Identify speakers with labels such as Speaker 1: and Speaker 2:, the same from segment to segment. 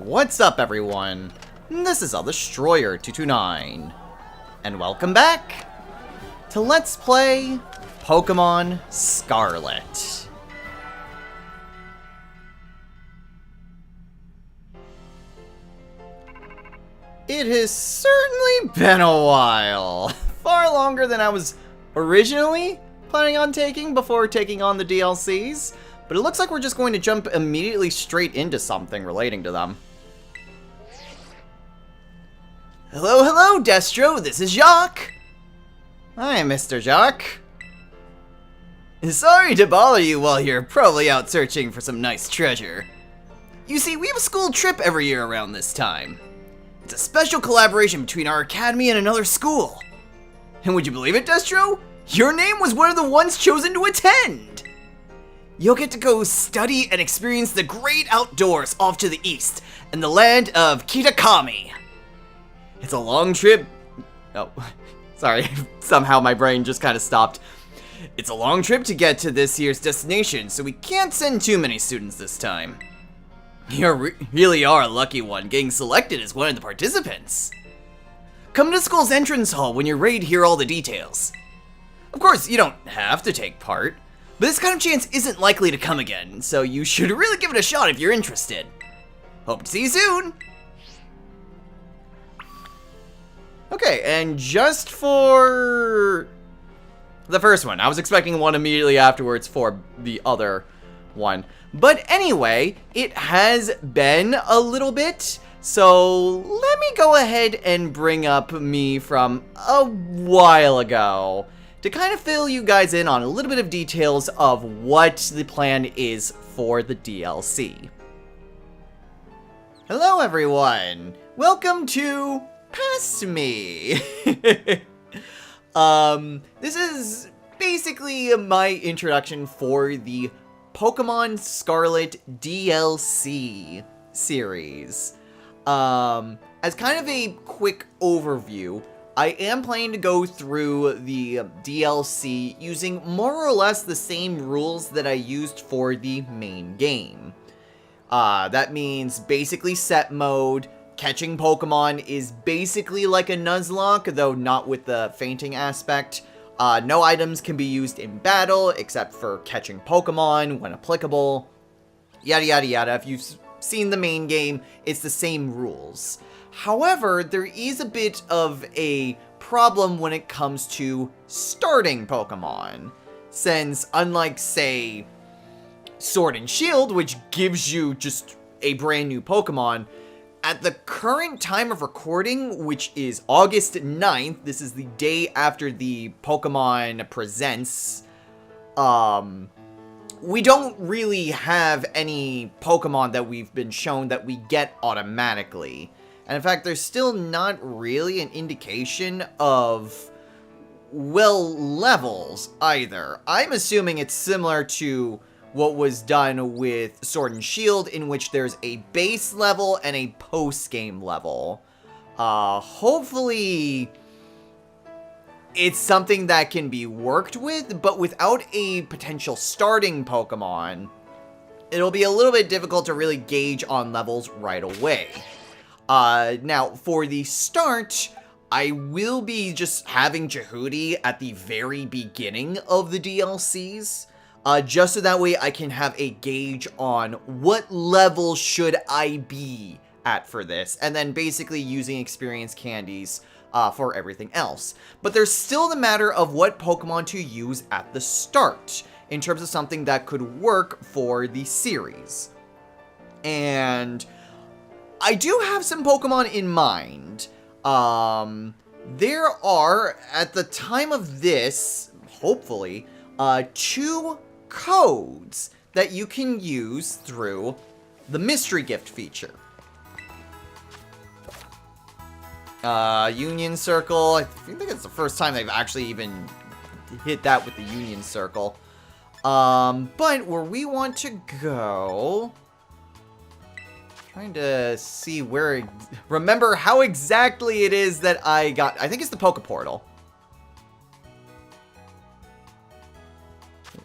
Speaker 1: What's up, everyone? This is Destroyer229, and welcome back to Let's Play Pokemon Scarlet. It has certainly been a while. Far longer than I was originally planning on taking before taking on the DLCs. But it looks like we're just going to jump immediately straight into something relating to them. Hello, Destro, this is Jacques! Hi, Mr. Jacques. Sorry to bother you while you're probably out searching for some nice treasure. You see, we have a school trip every year around this time. It's a special collaboration between our academy and another school. And would you believe it, Destro? Your name was one of the ones chosen to attend! You'll get to go study and experience the great outdoors off to the east, and the land of Kitakami. It's a long trip. Oh, sorry. Somehow my brain just kind of stopped. It's a long trip to get to this year's destination, so we can't send too many students this time. You really are a lucky one, getting selected as one of the participants. Come to school's entrance hall when you're ready to hear all the details. Of course, you don't have to take part. But this kind of chance isn't likely to come again, so you should really give it a shot if you're interested. Hope to see you soon! Okay, and just for the first one. I was expecting one immediately afterwards for the other one. But anyway, it has been a little bit, so let me go ahead and bring up me from a while ago, to kind of fill you guys in on a little bit of details of what the plan is for the DLC. Hello everyone! Welcome to Past Me! This is basically my introduction for the Pokemon Scarlet DLC series. As kind of a quick overview, I am planning to go through the DLC using more or less the same rules that I used for the main game. That means basically set mode, catching Pokemon is basically like a Nuzlocke, though not with the fainting aspect. No items can be used in battle except for catching Pokemon when applicable. Yada yada yada. If you've seen the main game, it's the same rules. However, there is a bit of a problem when it comes to starting Pokemon, since unlike, say, Sword and Shield, which gives you just a brand new Pokemon, at the current time of recording, which is August 9th, this is the day after the Pokemon Presents, we don't really have any Pokemon that we've been shown that we get automatically. And in fact, there's still not really an indication of, well, levels either. I'm assuming it's similar to what was done with Sword and Shield, in which there's a base level and a post-game level. Hopefully it's something that can be worked with, but without a potential starting Pokemon, it'll be a little bit difficult to really gauge on levels right away. Now, for the start, I will be just having Jehudi at the very beginning of the DLCs, just so that way I can have a gauge on what level should I be at for this, and then basically using experience candies for everything else. But there's still the matter of what Pokemon to use at the start, in terms of something that could work for the series. And I do have some Pokemon in mind. There are, at the time of this, hopefully, 2 codes that you can use through the mystery gift feature. Union Circle, I think it's the first time they've actually even hit that with the Union Circle. But where we want to go, trying to see where, remember how exactly it is that I got, I think it's the Poke Portal.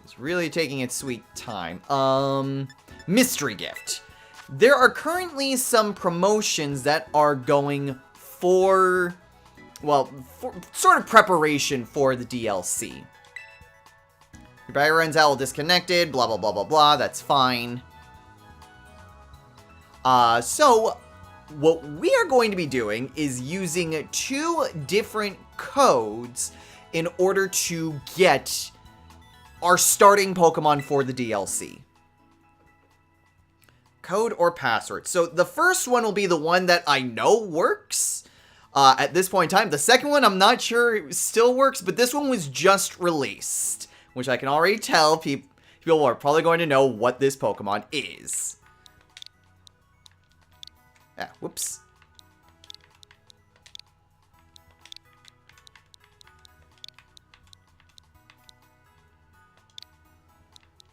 Speaker 1: It's really taking its sweet time. Mystery gift. there are currently some promotions that are going for, well, for sort of preparation for the DLC. Your battery runs out while disconnected, blah, blah, blah, blah, blah, that's fine. So, what we are going to be doing is using 2 different codes in order to get our starting Pokemon for the DLC. Code or password. So the first one will be the one that I know works at this point in time. The second one, I'm not sure it still works, but this one was just released, which I can already tell people are probably going to know what this Pokemon is. Ah, whoops.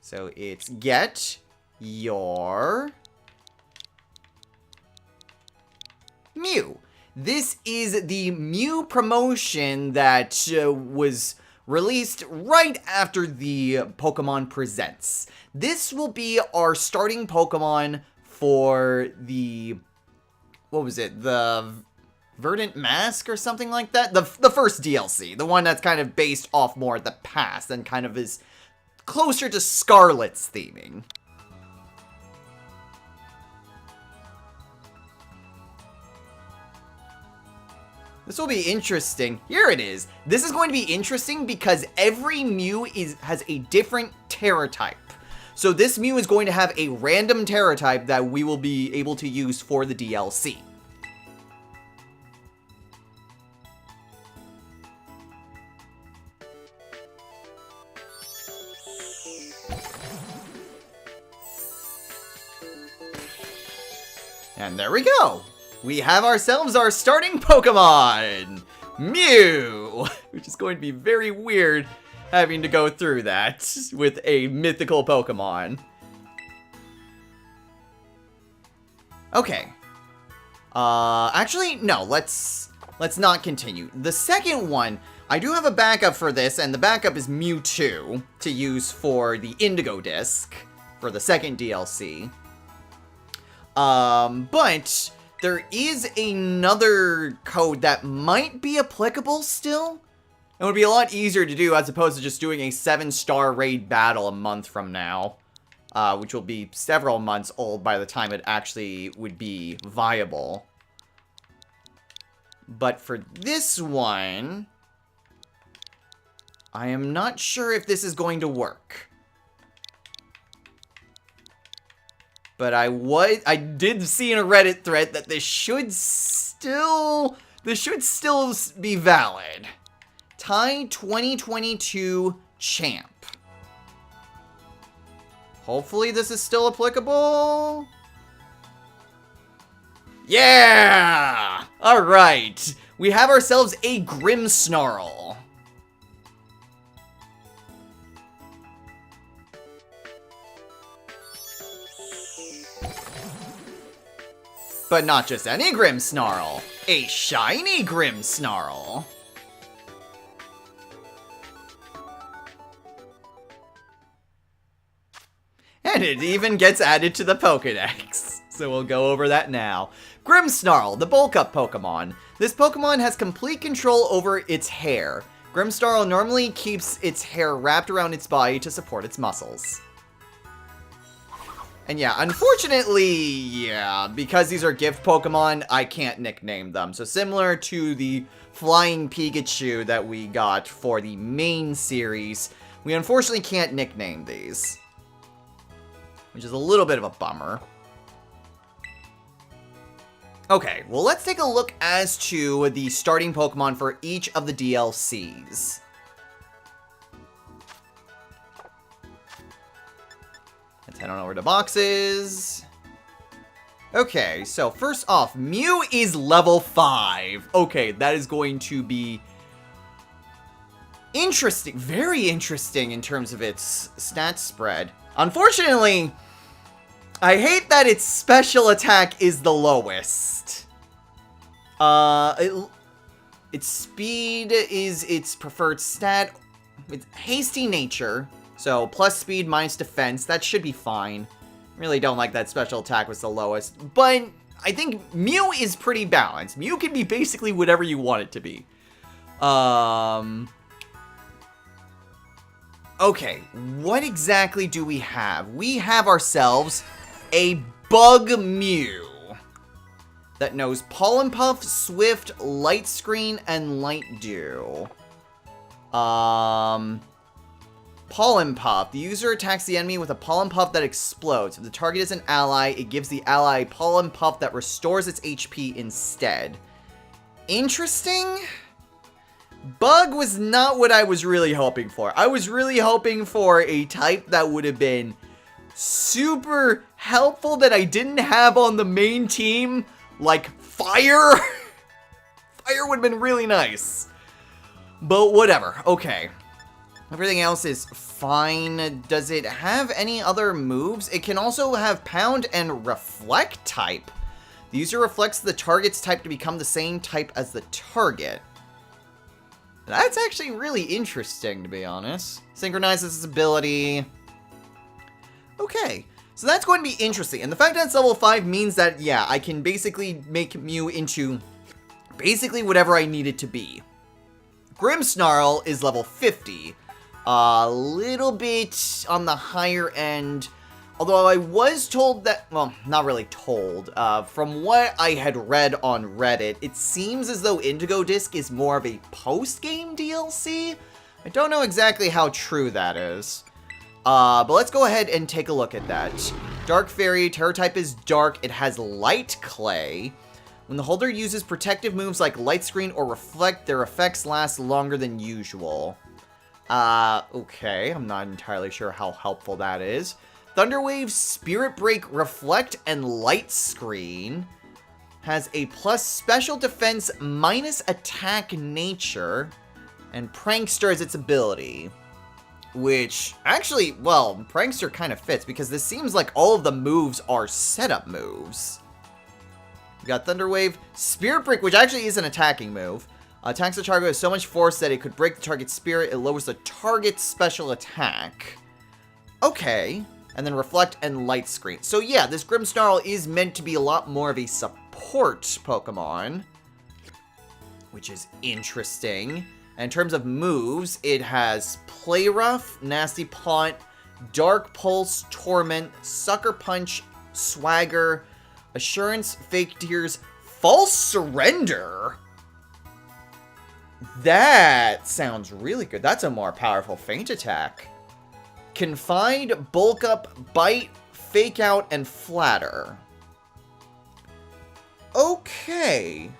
Speaker 1: So it's get your Mew. This is the Mew promotion that was released right after the Pokemon Presents. This will be our starting Pokemon for the, what was it, the Verdant Mask or something like that? The first DLC, the one that's kind of based off more of the past and kind of is closer to Scarlet's theming. This will be interesting. Here it is. This is going to be interesting because every Mew has a different Terra type. So this Mew is going to have a random Terra type that we will be able to use for the DLC. And there we go. We have ourselves our starting Pokemon, Mew, which is going to be very weird having to go through that with a mythical Pokemon. Okay. Actually, no, let's not continue. The second one, I do have a backup for this, and the backup is Mewtwo to use for the Indigo Disc for the second DLC. But there is another code that might be applicable still. It would be a lot easier to do as opposed to just doing a 7-star raid battle a month from now. Which will be several months old by the time it actually would be viable. But for this one, I am not sure if this is going to work. But I did see in a Reddit thread that this should still be valid. Ty 2022 Champ. Hopefully this is still applicable. Yeah! Alright. We have ourselves a Grimmsnarl. But not just any Grimmsnarl. A shiny Grimmsnarl. And it even gets added to the Pokédex. So we'll go over that now. Grimmsnarl, the bulk up Pokemon. This Pokemon has complete control over its hair. Grimmsnarl normally keeps its hair wrapped around its body to support its muscles. And yeah, unfortunately, yeah, because these are gift Pokemon, I can't nickname them. So similar to the Flying Pikachu that we got for the main series, we unfortunately can't nickname these. Which is a little bit of a bummer. Okay, well let's take a look as to the starting Pokemon for each of the DLCs. Let's head on over to boxes. Okay, so first off, Mew is level 5. Okay, that is going to be interesting, very interesting in terms of its stat spread. Unfortunately, I hate that its special attack is the lowest. Its speed is its preferred stat. It's hasty nature, so plus speed minus defense, that should be fine. Really don't like that special attack was the lowest. But I think Mew is pretty balanced. Mew can be basically whatever you want it to be. Okay, what exactly do we have? We have ourselves a Bug Mew that knows Pollen Puff, Swift, Light Screen, and Light Dew. Pollen Puff. The user attacks the enemy with a Pollen Puff that explodes. If the target is an ally, it gives the ally a Pollen Puff that restores its HP instead. Interesting. Bug was not what I was really hoping for. I was really hoping for a type that would have been super helpful that I didn't have on the main team. Like Fire. Fire would have been really nice. But whatever. Okay. Everything else is fine. Does it have any other moves? It can also have Pound and Reflect type. The user reflects the target's type to become the same type as the target. That's actually really interesting, to be honest. Synchronizes its ability. Okay, so that's going to be interesting. And the fact that it's level 5 means that, yeah, I can basically make Mew into basically whatever I need it to be. Grimmsnarl is level 50. A little bit on the higher end. Although I was told that, well, not really told. From what I had read on Reddit, it seems as though Indigo Disc is more of a post-game DLC. I don't know exactly how true that is. But let's go ahead and take a look at that. Dark Fairy, Terror type is Dark. It has Light Clay. When the holder uses protective moves like Light Screen or Reflect, their effects last longer than usual. Okay, I'm not entirely sure how helpful that is. Thunderwave, Spirit Break, Reflect, and Light Screen has a plus special defense minus attack nature, and Prankster is its ability. Which, actually, well, Prankster kind of fits, because this seems like all of the moves are setup moves. We got Thunderwave, Spirit Break, which actually is an attacking move. Attacks the target with so much force that it could break the target's spirit. It lowers the target's special attack. Okay. And then Reflect and Light Screen. So yeah, this Grimmsnarl is meant to be a lot more of a support Pokemon, which is interesting. And in terms of moves, it has Play Rough, Nasty Plot, Dark Pulse, Torment, Sucker Punch, Swagger, Assurance, Fake Tears, False Surrender. That sounds really good. That's a more powerful feint attack. Confide, Bulk Up, Bite, Fake Out, and Flatter. Okay.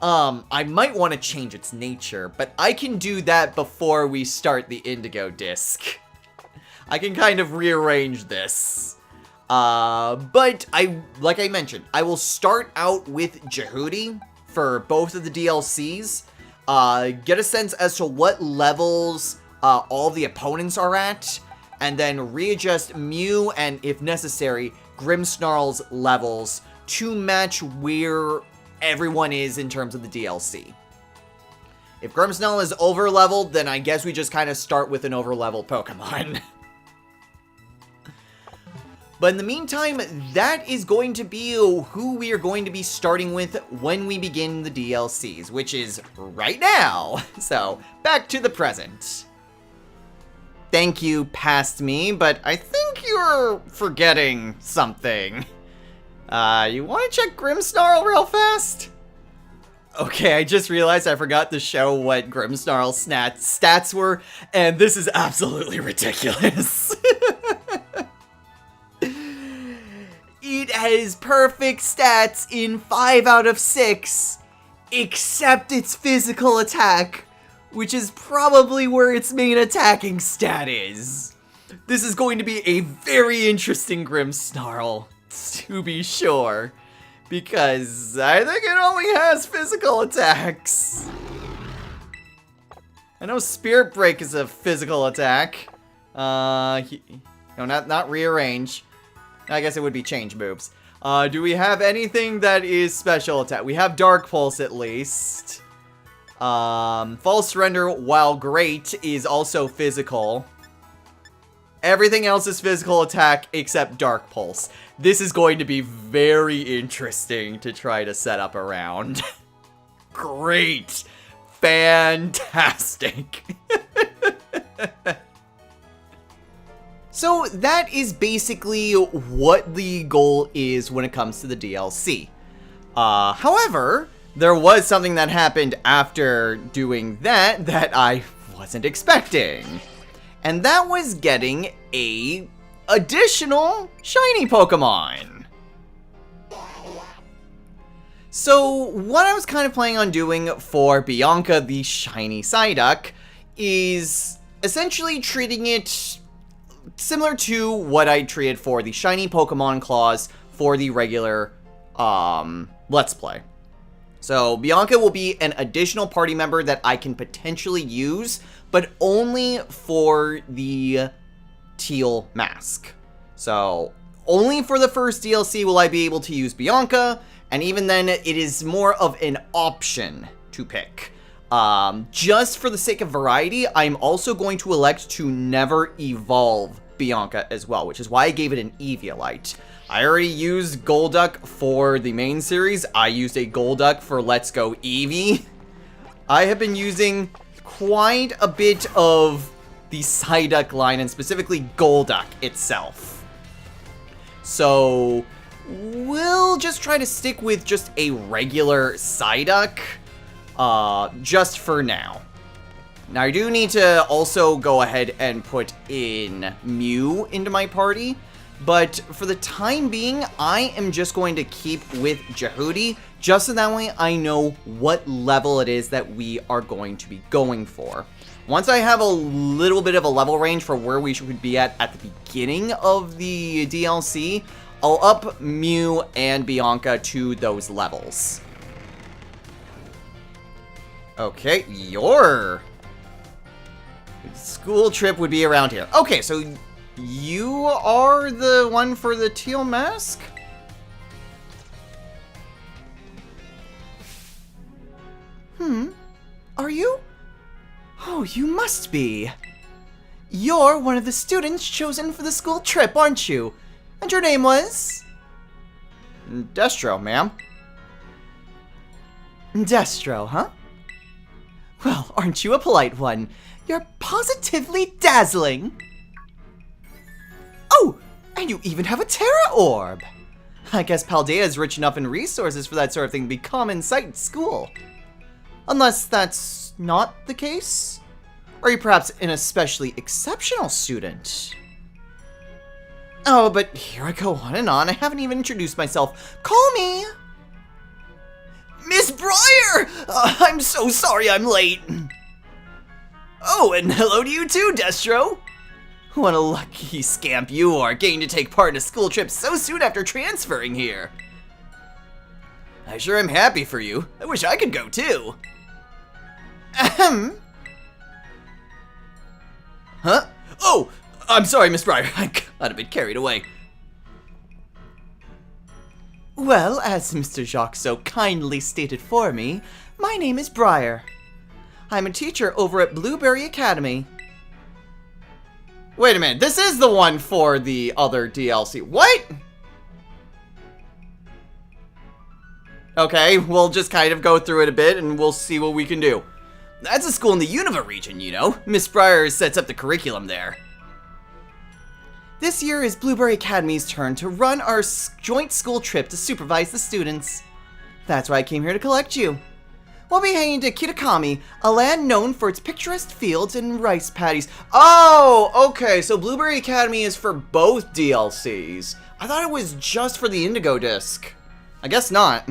Speaker 1: I might want to change its nature, but I can do that before we start the Indigo Disc. I can kind of rearrange this. But like I mentioned, I will start out with Jehudi for both of the DLCs. Get a sense as to what levels all the opponents are at, and then readjust Mew and, if necessary, Grimmsnarl's levels to match where everyone is in terms of the DLC. If Grimmsnarl is over-leveled, then I guess we just kind of start with an over-leveled Pokemon. But in the meantime, that is going to be who we are going to be starting with when we begin the DLCs, which is right now. So, back to the present. Thank you, past me, but I think you're forgetting something. You want to check Grimmsnarl real fast? Okay, I just realized I forgot to show what Grimmsnarl's stats were, and this is absolutely ridiculous. It has perfect stats in 5 out of 6, except its physical attack, which is probably where its main attacking stat is. This is going to be a very interesting Grimmsnarl, to be sure, because I think it only has physical attacks. I know Spirit Break is a physical attack. No, not rearrange. I guess it would be change moves. Do we have anything that is special attack? We have Dark Pulse at least. False Surrender, while great, is also physical. Everything else is physical attack except Dark Pulse. This is going to be very interesting to try to set up around. Great. Fantastic. So that is basically what the goal is when it comes to the DLC. However, there was something that happened after doing that I wasn't expecting. And that was getting a additional shiny Pokemon. So what I was kind of planning on doing for Bianca the shiny Psyduck is essentially treating it similar to what I treated for the shiny Pokemon claws for the regular Let's Play. So Bianca will be an additional party member that I can potentially use, but only for the teal mask. So only for the first DLC will I be able to use Bianca, and even then it is more of an option to pick. Just for the sake of variety, I'm also going to elect to never evolve Bianca as well, which is why I gave it an Eviolite. I already used Golduck for the main series. I used a Golduck for Let's Go Eevee. I have been using quite a bit of the Psyduck line, and specifically Golduck itself. So we'll just try to stick with just a regular Psyduck, just for now. Now I do need to also go ahead and put in Mew into my party, but for the time being, I am just going to keep with Jehudi, just so that way I know what level it is that we are going to be going for. Once I have a little bit of a level range for where we should be at the beginning of the DLC, I'll up Mew and Bianca to those levels. Okay, your school trip would be around here. Okay, so you are the one for the teal mask? Are you? Oh, you must be. You're one of the students chosen for the school trip, aren't you? And your name was? Destro, ma'am. Destro, huh? Well, aren't you a polite one? You're positively dazzling. Oh, and you even have a Terra Orb. I guess Paldea is rich enough in resources for that sort of thing to be common sight at school. Unless that's not the case? Or are you perhaps an especially exceptional student? Oh, but here I go on and on. I haven't even introduced myself. Call me Miss Briar! I'm so sorry I'm late. Oh, and hello to you too, Destro. What a lucky scamp you are, getting to take part in a school trip so soon after transferring here. I sure am happy for you. I wish I could go too. Ahem. Huh? Oh, I'm sorry, Miss Briar. I got a bit carried away. Well, as Mr. Jacques so kindly stated for me, my name is Briar. I'm a teacher over at Blueberry Academy. Wait a minute, this is the one for the other DLC. What? Okay, we'll just kind of go through it a bit and we'll see what we can do. That's a school in the Unova region, you know. Miss Briar sets up the curriculum there. This year is Blueberry Academy's turn to run our joint school trip to supervise the students. That's why I came here to collect you. We'll be heading to Kitakami, a land known for its picturesque fields and rice paddies. Oh, okay, so Blueberry Academy is for both DLCs. I thought it was just for the Indigo Disc. I guess not.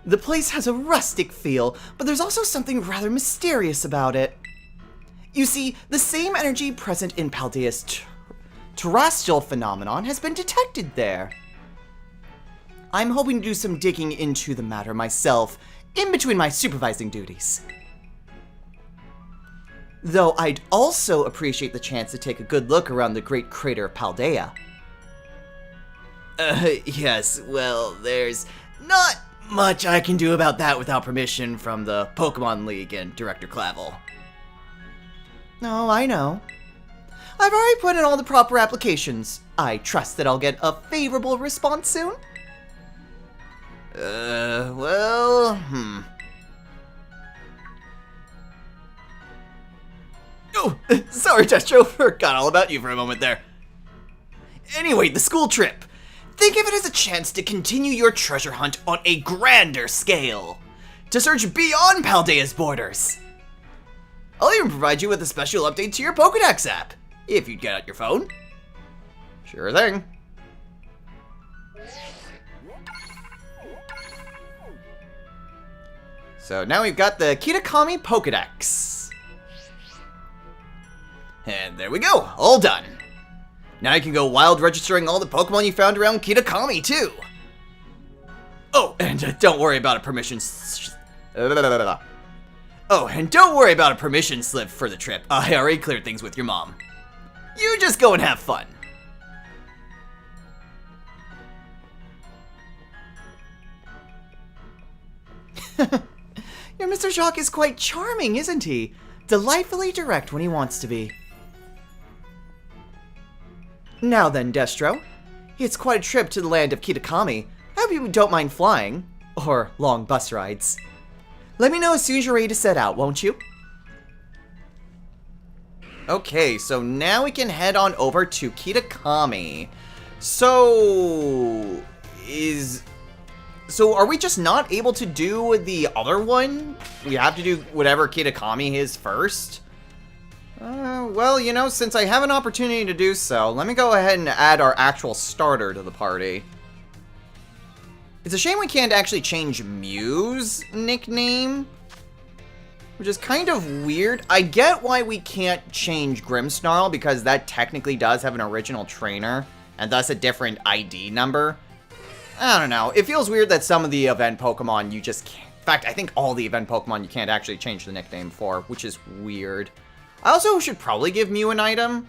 Speaker 1: The place has a rustic feel, but there's also something rather mysterious about it. You see, the same energy present in Paldea's terrestrial phenomenon has been detected there. I'm hoping to do some digging into the matter myself, in between my supervising duties. Though I'd also appreciate the chance to take a good look around the Great Crater of Paldea. Yes, well, there's not much I can do about that without permission from the Pokemon League and Director Clavel. Oh, I know. I've already put in all the proper applications. I trust that I'll get a favorable response soon. Oh, sorry, Destro, forgot all about you for a moment there. Anyway, the school trip. Think of it as a chance to continue your treasure hunt on a grander scale. To search beyond Paldea's borders. I'll even provide you with a special update to your Pokédex app, if you'd get out your phone. Sure thing. So now we've got the Kitakami Pokédex. And there we go, all done. Now you can go wild registering all the Pokemon you found around Kitakami, too. Oh, and don't worry about a permission slip for the trip. I already cleared things with your mom. You just go and have fun. Your Mr. Jacques is quite charming, isn't he? Delightfully direct when he wants to be. Now then, Destro. It's quite a trip to the land of Kitakami. I hope you don't mind flying. Or long bus rides. Let me know as soon as you're ready to set out, won't you? Okay, so now we can head on over to Kitakami. So are we just not able to do the other one? We have to do whatever Kitakami is first? Well, you know, since I have an opportunity to do so, let me go ahead and add our actual starter to the party. It's a shame we can't actually change Mew's nickname, which is kind of weird. I get why we can't change Grimmsnarl, because that technically does have an original trainer, and thus a different ID number. I don't know. It feels weird that some of the event Pokemon you just can't. In fact, I think all the event Pokemon you can't actually change the nickname for, which is weird. I also should probably give Mew an item.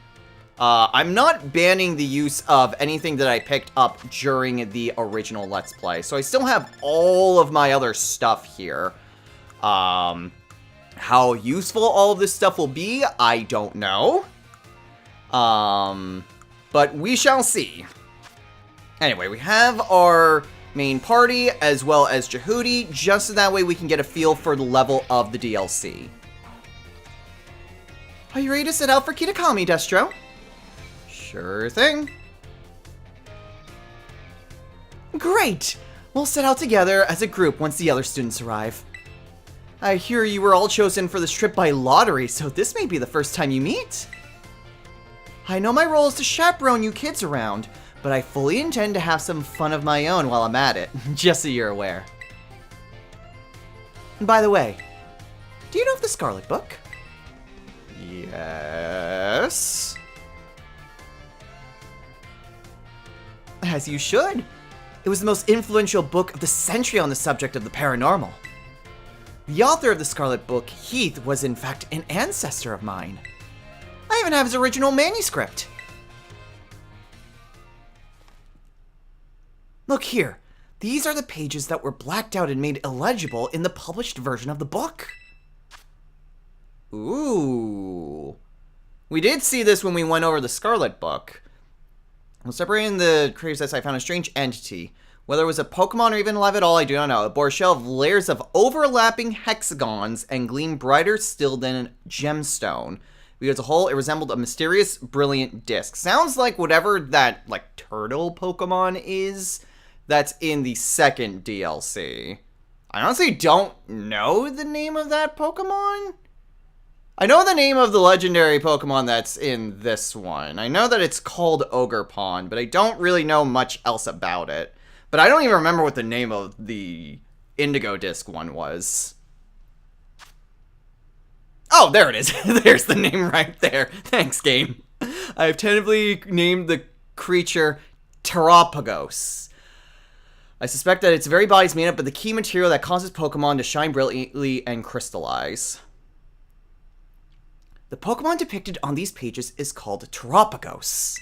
Speaker 1: I'm not banning the use of anything that I picked up during the original Let's Play, so I still have all of my other stuff here. How useful all of this stuff will be, I don't know. But we shall see. Anyway, we have our main party as well as Jehudi, just so that way we can get a feel for the level of the DLC. Are you ready to set out for Kitakami, Destro? Sure thing. Great! We'll set out together as a group once the other students arrive. I hear you were all chosen for this trip by lottery, so this may be the first time you meet. I know my role is to chaperone you kids around, but I fully intend to have some fun of my own while I'm at it, just so you're aware. And by the way, do you know of the Scarlet book? Yes. As you should. It was the most influential book of the century on the subject of the paranormal. The author of the Scarlet book, Heath, was in fact an ancestor of mine. I even have his original manuscript. Look here. These are the pages that were blacked out and made illegible in the published version of the book. Ooh. We did see this when we went over the Scarlet book. When separating the creatures, I found a strange entity. Whether it was a Pokemon or even alive at all, I do not know. It bore a shell of layers of overlapping hexagons and gleamed brighter still than gemstone. Viewed as a whole, it resembled a mysterious, brilliant disc. Sounds like whatever that, like, turtle Pokemon is that's in the second DLC. I honestly don't know the name of that Pokemon. I know the name of the legendary Pokemon that's in this one. I know that it's called Ogerpon, but I don't really know much else about it. But I don't even remember what the name of the Indigo Disc one was. Oh, there it is. There's the name right there. Thanks, game. I've tentatively named the creature Terapagos. I suspect that its very body is made up of the key material that causes Pokemon to shine brilliantly and crystallize. The Pokemon depicted on these pages is called Terapagos.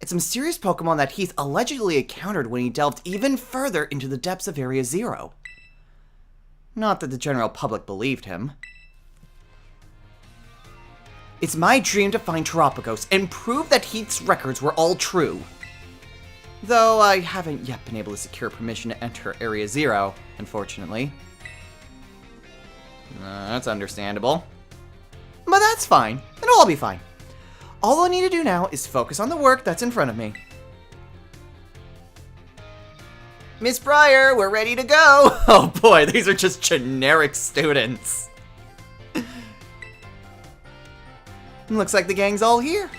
Speaker 1: It's a mysterious Pokemon that Heath allegedly encountered when he delved even further into the depths of Area Zero. Not that the general public believed him. It's my dream to find Terapagos and prove that Heath's records were all true. Though I haven't yet been able to secure permission to enter Area 0, unfortunately. That's understandable. But that's fine. It'll all be fine. All I need to do now is focus on the work that's in front of me. Miss Pryor, we're ready to go! Oh boy, these are just generic students. Looks like the gang's all here.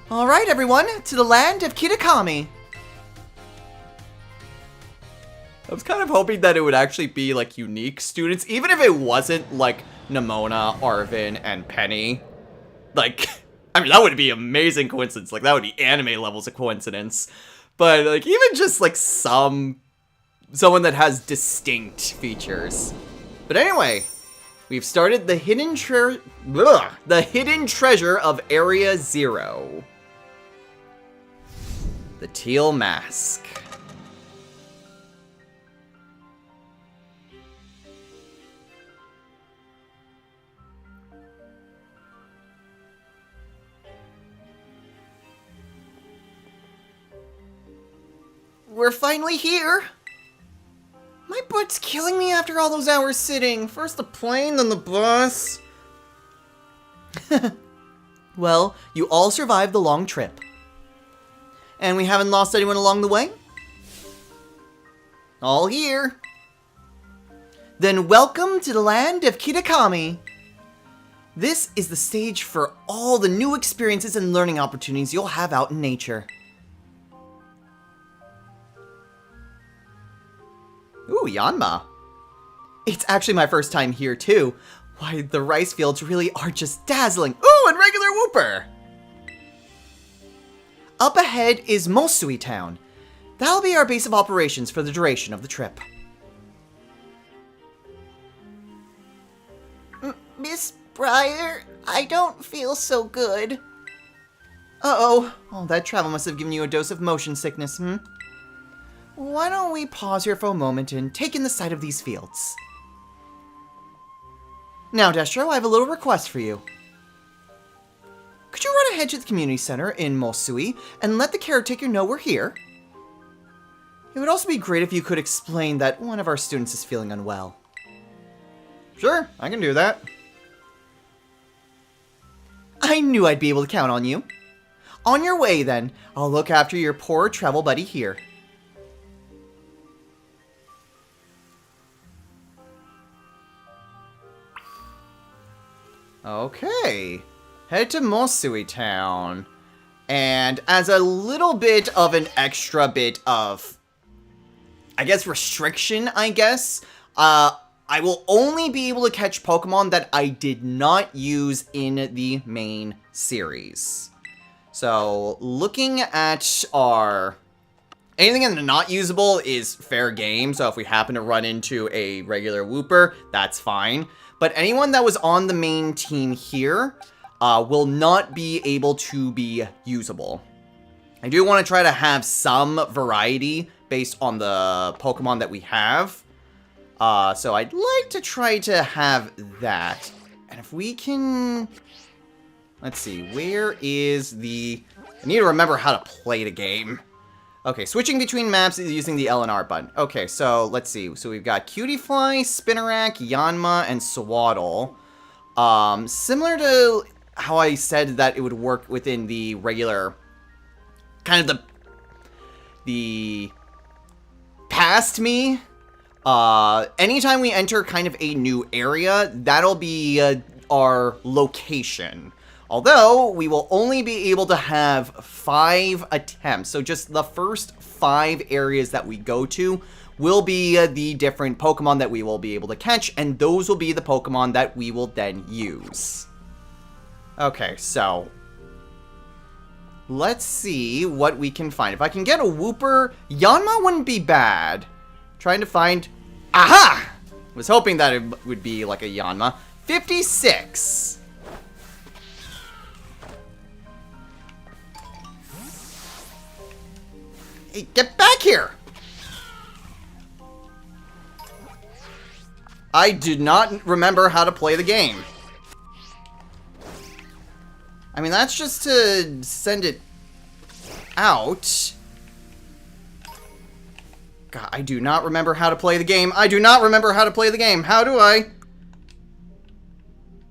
Speaker 1: Alright everyone, to the land of Kitakami. I was kind of hoping that it would actually be like unique students, even if it wasn't like Nimona, Arvin, and Penny. Like, I mean, that would be amazing coincidence. Like, that would be anime levels of coincidence. But like, even just like someone that has distinct features. But anyway, we've started the hidden treasure of Area 0. The teal mask. We're finally here! My butt's killing me after all those hours sitting. First the plane, then the bus. Well, you all survived the long trip. And we haven't lost anyone along the way? All here. Then welcome to the land of Kitakami. This is the stage for all the new experiences and learning opportunities you'll have out in nature. Ooh, Yanma. It's actually my first time here, too. Why, the rice fields really are just dazzling. Ooh, and regular Wooper! Up ahead is Mosui Town. That'll be our base of operations for the duration of the trip. Miss Pryor, I don't feel so good. Uh-oh. Oh, that travel must have given you a dose of motion sickness, hmm? Why don't we pause here for a moment and take in the sight of these fields? Now, Destro, I have a little request for you. Could you run ahead to the community center in Mosui and let the caretaker know we're here? It would also be great if you could explain that one of our students is feeling unwell. Sure, I can do that. I knew I'd be able to count on you. On your way, then. I'll look after your poor travel buddy here. Okay, head to Mosui Town, and as a little bit of an extra bit of, I guess, restriction, I will only be able to catch Pokemon that I did not use in the main series. So, looking at our, anything that's not usable is fair game, so if we happen to run into a regular Wooper, that's fine. But anyone that was on the main team here will not be able to be usable. I do want to try to have some variety based on the Pokemon that we have. So I'd like to try to have that. And if we can... Let's see, where is the... I need to remember how to play the game. Okay, switching between maps is using the L and R button. Okay, so let's see. So we've got Cutiefly, Spinarak, Yanma, and Swaddle. Similar to how I said that it would work within the regular, kind of the past me. Anytime we enter kind of a new area, that'll be our location. Although, we will only be able to have 5 attempts. So just the first 5 areas that we go to will be the different Pokemon that we will be able to catch. And those will be the Pokemon that we will then use. Okay, so let's see what we can find. If I can get a Wooper, Yanma wouldn't be bad. Trying to find... Aha! Was hoping that it would be like a Yanma. 56. Hey, get back here! I do not remember how to play the game. I mean, that's just to send it out. God, I do not remember how to play the game. I do not remember how to play the game. How do I?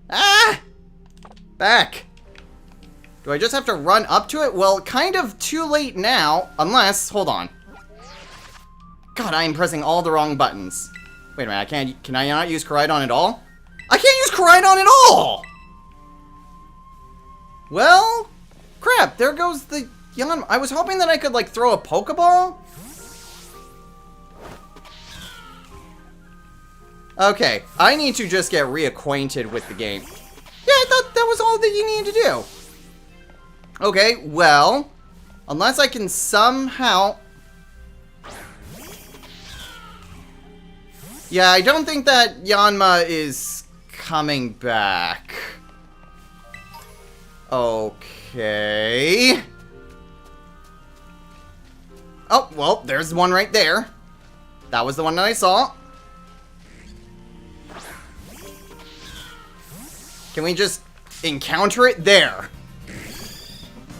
Speaker 1: Ah! Back. Do I just have to run up to it? Well, kind of too late now. Unless, hold on. God, I am pressing all the wrong buttons. Wait a minute, can I not use Koraidon at all? I can't use Koraidon at all! Well, crap, there goes the Yanma. I was hoping that I could, like, throw a Pokeball. Okay, I need to just get reacquainted with the game. Yeah, I thought that was all that you needed to do. Okay, well, unless I can somehow... Yeah, I don't think that Yanma is coming back. Okay. Oh, well, there's one right there. That was the one that I saw. Can we just encounter it there?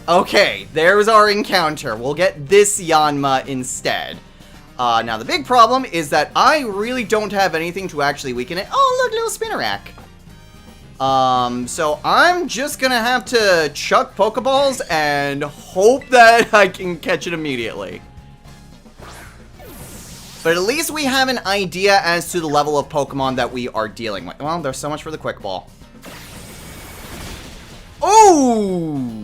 Speaker 1: Okay, there's our encounter. We'll get this Yanma instead. Now the big problem is that I really don't have anything to actually weaken it. Oh, look, little Spinnerack. So I'm just gonna have to chuck Pokeballs and hope that I can catch it immediately. But at least we have an idea as to the level of Pokemon that we are dealing with. Well, there's so much for the Quick Ball. Oh!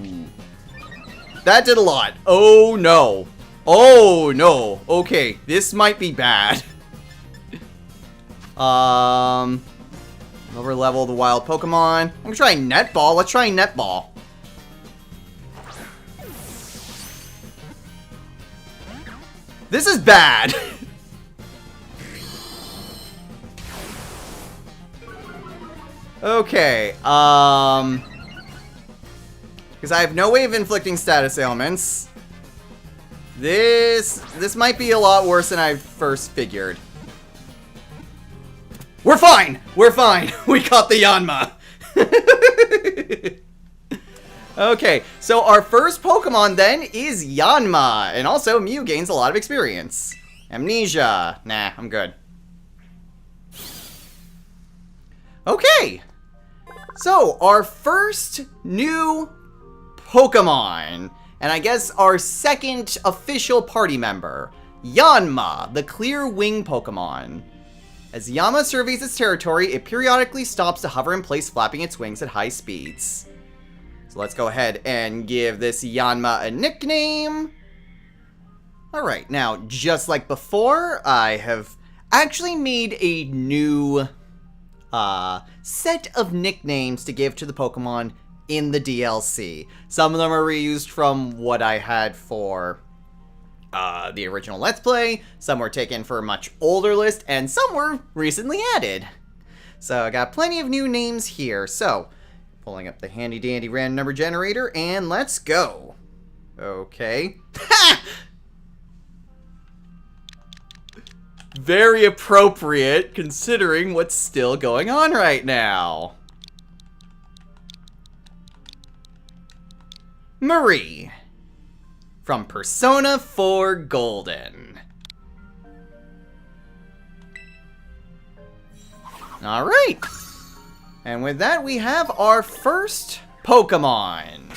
Speaker 1: That did a lot. Oh, no. Oh, no. Okay, this might be bad. Lower level the wild Pokemon. I'm gonna try Netball. Let's try Netball. This is bad. Okay, because I have no way of inflicting status ailments. This might be a lot worse than I first figured. We're fine! We're fine! We caught the Yanma! Okay, so our first Pokemon then is Yanma, and also Mew gains a lot of experience. Amnesia. Nah, I'm good. Okay, so our first new Pokemon, and I guess our second official party member, Yanma, the clear wing Pokemon. As Yanma surveys its territory, it periodically stops to hover in place, flapping its wings at high speeds. So let's go ahead and give this Yanma a nickname. Alright, now, just like before, I have actually made a new set of nicknames to give to the Pokemon in the DLC. Some of them are reused from what I had for the original Let's Play, some were taken for a much older list, and some were recently added. So I got plenty of new names here. So, pulling up the handy dandy random number generator, and let's go. Okay. Ha! Very appropriate, considering what's still going on right now. Marie. From Persona 4 Golden. Alright. And with that, we have our first Pokemon.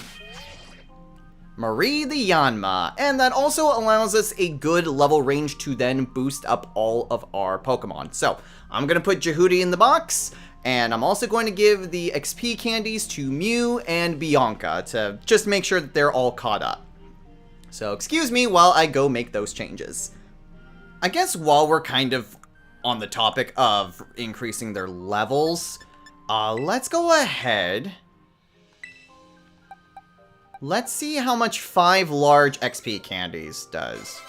Speaker 1: Marie the Yanma, and that also allows us a good level range to then boost up all of our Pokemon. So, I'm going to put Jehudi in the box, and I'm also going to give the XP candies to Mew and Bianca to just make sure that they're all caught up. So, excuse me while I go make those changes. I guess while we're kind of on the topic of increasing their levels, let's go ahead. Let's see how much 5 large XP candies does.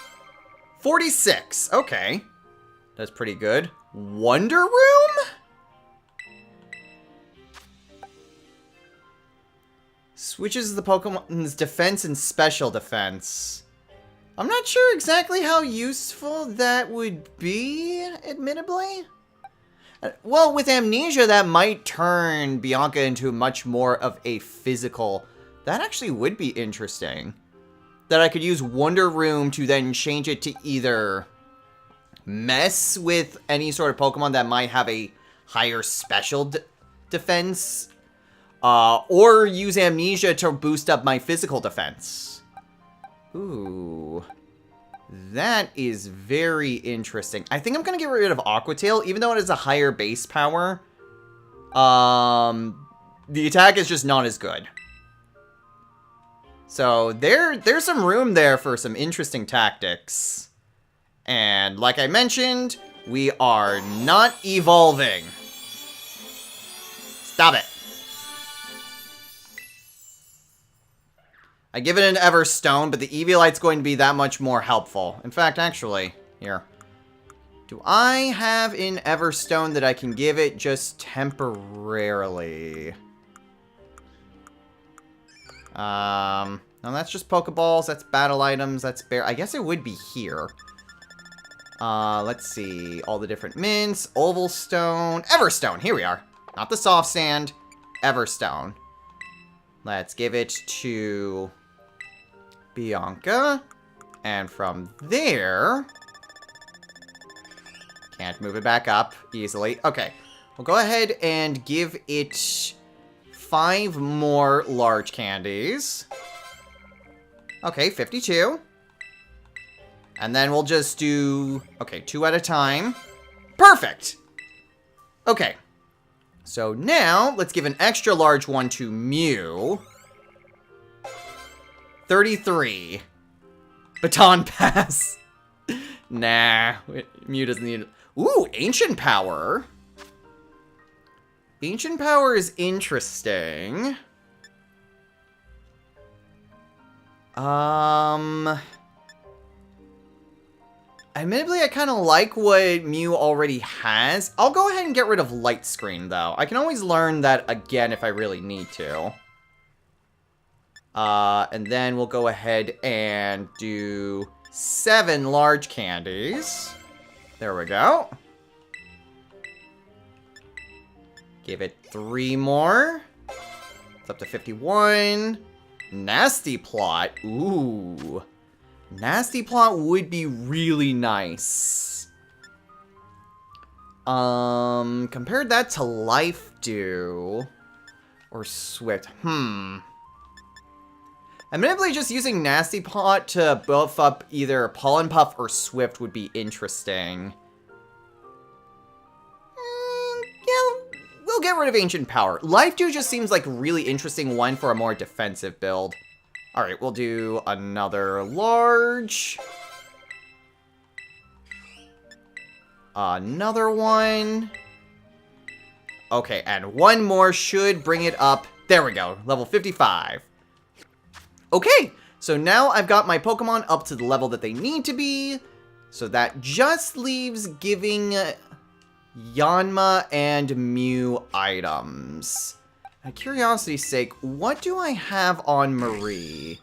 Speaker 1: 46, okay. That's pretty good. Wonder Room? Switches the Pokemon's defense and special defense. I'm not sure exactly how useful that would be, admittedly. Well, with Amnesia, that might turn Bianca into much more of a physical That actually would be interesting. That I could use Wonder Room to then change it to either mess with any sort of Pokemon that might have a higher special defense, or use Amnesia to boost up my physical defense. Ooh. That is very interesting. I think I'm going to get rid of Aqua Tail, even though it has a higher base power. The attack is just not as good. So there's some room there for some interesting tactics. And like I mentioned, we are not evolving. Stop it. I give it an Everstone, but the Eviolite's going to be that much more helpful. In fact, actually, here. Do I have an Everstone that I can give it just temporarily? No, that's just Pokeballs, that's battle items, that's bear. I guess it would be here. Let's see. All the different mints, Oval Stone, Everstone, here we are. Not the soft sand, Everstone. Let's give it to Bianca. And from there, can't move it back up easily. Okay, we'll go ahead and give it 5 more large candies. Okay, 52. And then we'll just do, okay, 2 at a time. Perfect! Okay. So now, let's give an extra large one to Mew. 33. Baton Pass. Nah, Mew doesn't need it. Ooh, Ancient Power. Ancient Power is interesting. Admittedly, I kind of like what Mew already has. I'll go ahead and get rid of Light Screen, though. I can always learn that again if I really need to. And then we'll go ahead and do 7 large candies. There we go. Give it 3 more. It's up to 51. Nasty Plot. Ooh. Nasty Plot would be really nice. Compared that to Life Dew or Swift. Admittedly, just using Nasty Plot to buff up either Pollen Puff or Swift would be interesting. Yeah, we'll get rid of Ancient Power. Life Dew just seems like a really interesting one for a more defensive build. Alright, we'll do another large. Another one. Okay, and one more should bring it up. There we go, level 55. Okay, so now I've got my Pokemon up to the level that they need to be. So that just leaves giving Yanma and Mew items. Out of curiosity's sake, what do I have on Marie?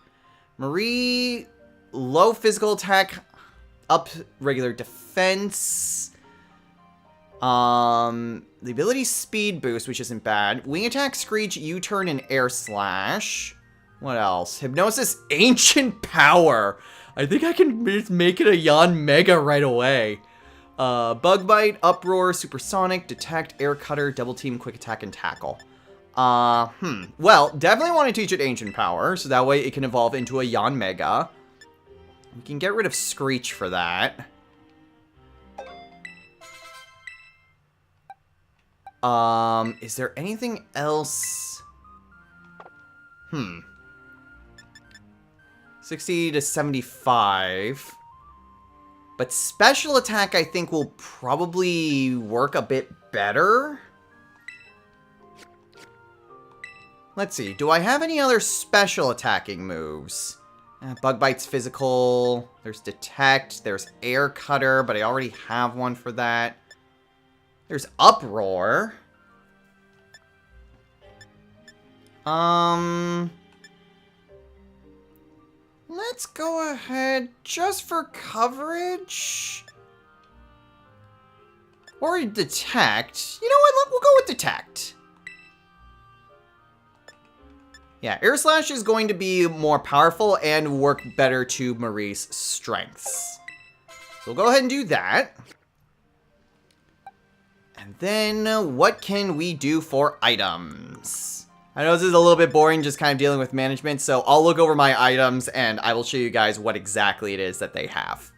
Speaker 1: Marie, low physical attack, up regular defense. The ability speed boost, which isn't bad. Wing attack, Screech, U-turn, and Air Slash. What else? Hypnosis, Ancient Power. I think I can make it a Yon Mega right away. Bug Bite, Uproar, Supersonic, Detect, Air Cutter, Double Team, Quick Attack, and Tackle. Well, definitely want to teach it Ancient Power, so that way it can evolve into a Yon Mega. We can get rid of Screech for that. Is there anything else? 60 to 75. But special attack, I think, will probably work a bit better. Let's see. Do I have any other special attacking moves? Bug Bite's physical. There's Detect. There's Air Cutter, but I already have one for that. There's Uproar. Let's go ahead just for coverage. Or Detect. You know what? We'll go with Detect. Yeah, Air Slash is going to be more powerful and work better to Marie's strengths. So we'll go ahead and do that. And then, what can we do for items? I know this is a little bit boring, just kind of dealing with management, so I'll look over my items and I will show you guys what exactly it is that they have.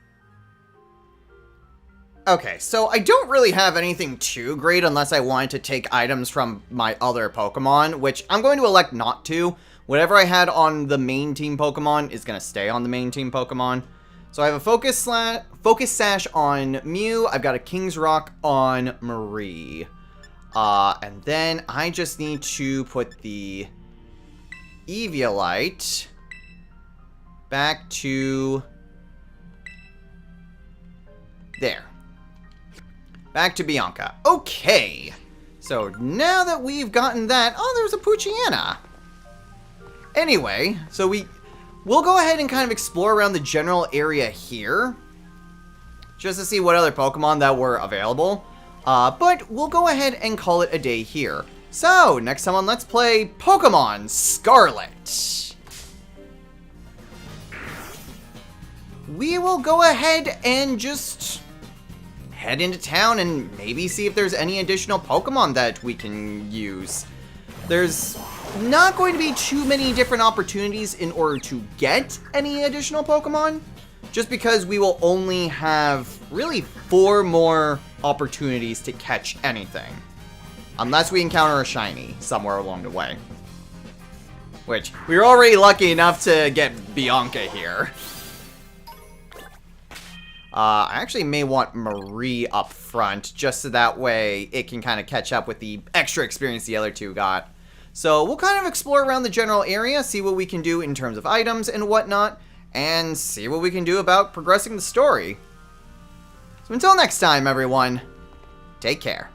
Speaker 1: Okay, so I don't really have anything too great unless I wanted to take items from my other Pokemon, which I'm going to elect not to. Whatever I had on the main team Pokemon is going to stay on the main team Pokemon. So I have a Focus Sash on Mew, I've got a King's Rock on Marie. And then I just need to put the Eviolite back to there. Back to Bianca. Okay. So now that we've gotten that... Oh, there's a Poochyena. Anyway, so we'll go ahead and kind of explore around the general area here. Just to see what other Pokemon that were available. But we'll go ahead and call it a day here. So, next time on Let's Play Pokemon Scarlet. We will go ahead and just head into town and maybe see if there's any additional Pokemon that we can use. There's not going to be too many different opportunities in order to get any additional Pokemon, just because we will only have really 4 more opportunities to catch anything. Unless we encounter a shiny somewhere along the way. Which, we were already lucky enough to get Bianca here. I actually may want Marie up front, just so that way it can kind of catch up with the extra experience the other two got. So we'll kind of explore around the general area, see what we can do in terms of items and whatnot, and see what we can do about progressing the story. So until next time, everyone, take care.